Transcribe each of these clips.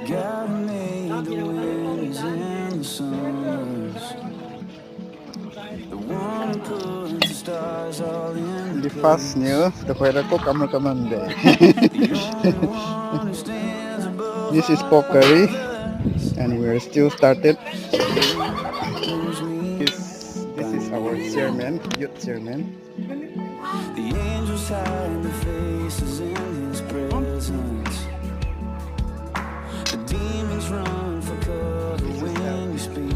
God made the winds and the suns. The one who put the stars all in The first new, the pwede ko kamar-kamar day. This is pork curry, and we're still started. This is our chairman, youth chairman. The angels hide their faces in his presence. The demons run for cover when you speak.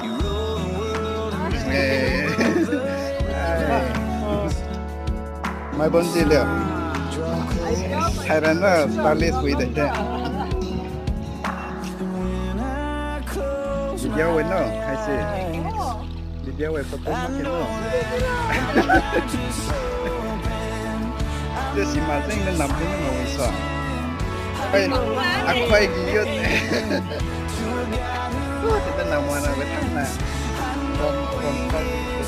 You rule the world My bonjilio. Harana starless with it. Video we no, I see. Video we photo no. Just imagine the number no we saw. Aku giat. Kita nama nak bertanya. From Harian.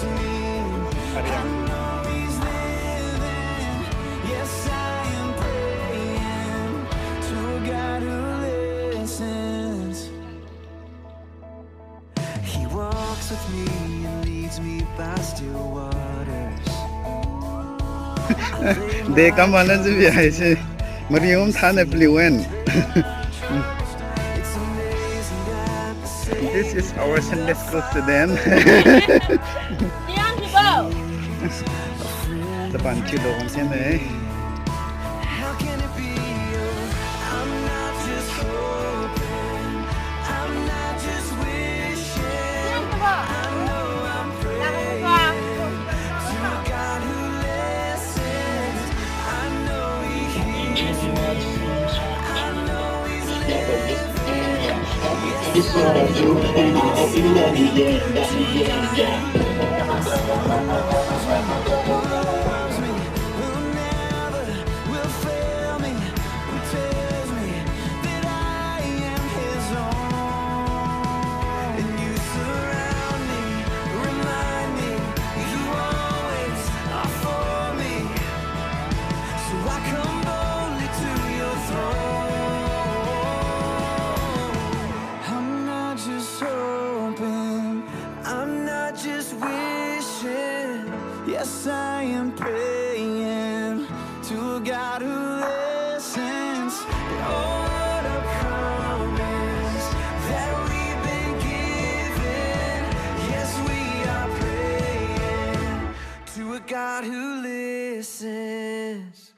Yes, I am praying to a God who listens. He walks with me and leads me by still waters. देखा माना जो भी है इसे मरियम था ने प्लीवन. This is our Sunday school student. Depan kilo kan sini. How can it be you? I'm not just hoping, I'm not just wishing. I know I'm praying to a God who listens. I know He hears me. I know He's listening. Yes, I Yes, I am praying to a God who listens. Oh, what a promise that we've been given. Yes, we are praying to a God who listens.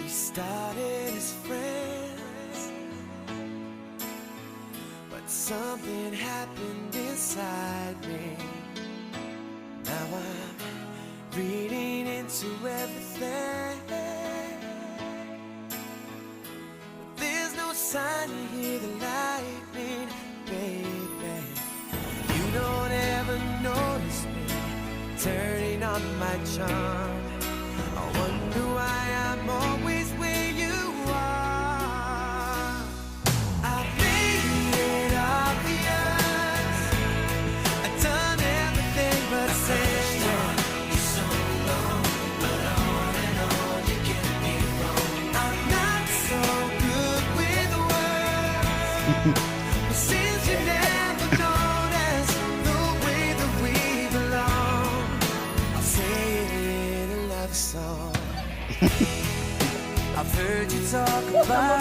Started as friends, but something happened inside me. Now I'm reading into everything, but there's no sign to hear the lightning, baby. You don't ever notice me turning on my charm. I wonder why I'm always where you are. I've made it obvious. I've done everything but say you're so long, but on and on you get me wrong. I'm not so good with words, but since you never noticed the way that we belong, I'll say it in a love song. I've heard you talk about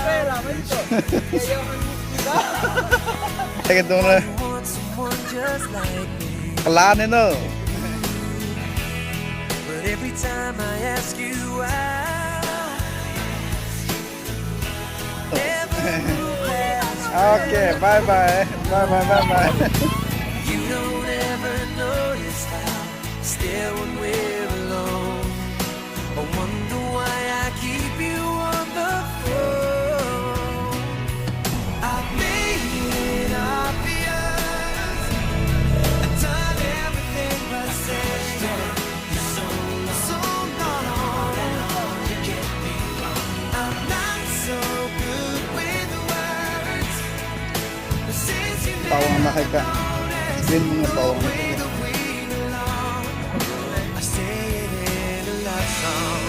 Take it down. want someone just like me, Kalan no. but every time I ask you out, never will ask Okay, bye bye. Bye bye, bye bye. You don't ever notice how still when we're alone. I wonder why I keep you on the phone. I've made it obvious. I've done everything but say so long. I'm not so good with words. But since you Pawang na kay ka. Green mo nga pawang na kay ka. I say it in a love song.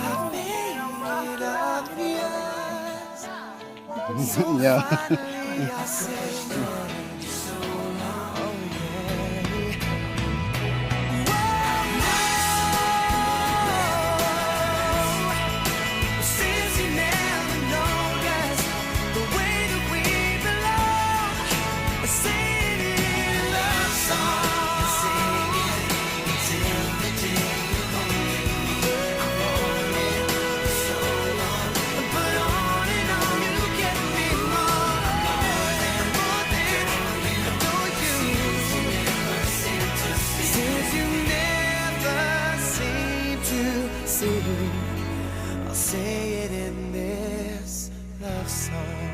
I've made it obvious. Yeah. Finally, I say so long, Whoa. Since you never noticed the way that we belong, I say it in a love song. Sing it till the day you leave. I've known it for so long, but on and on you get me wrong. More than I know you. Since you never seem to see, I'll say it in this love song.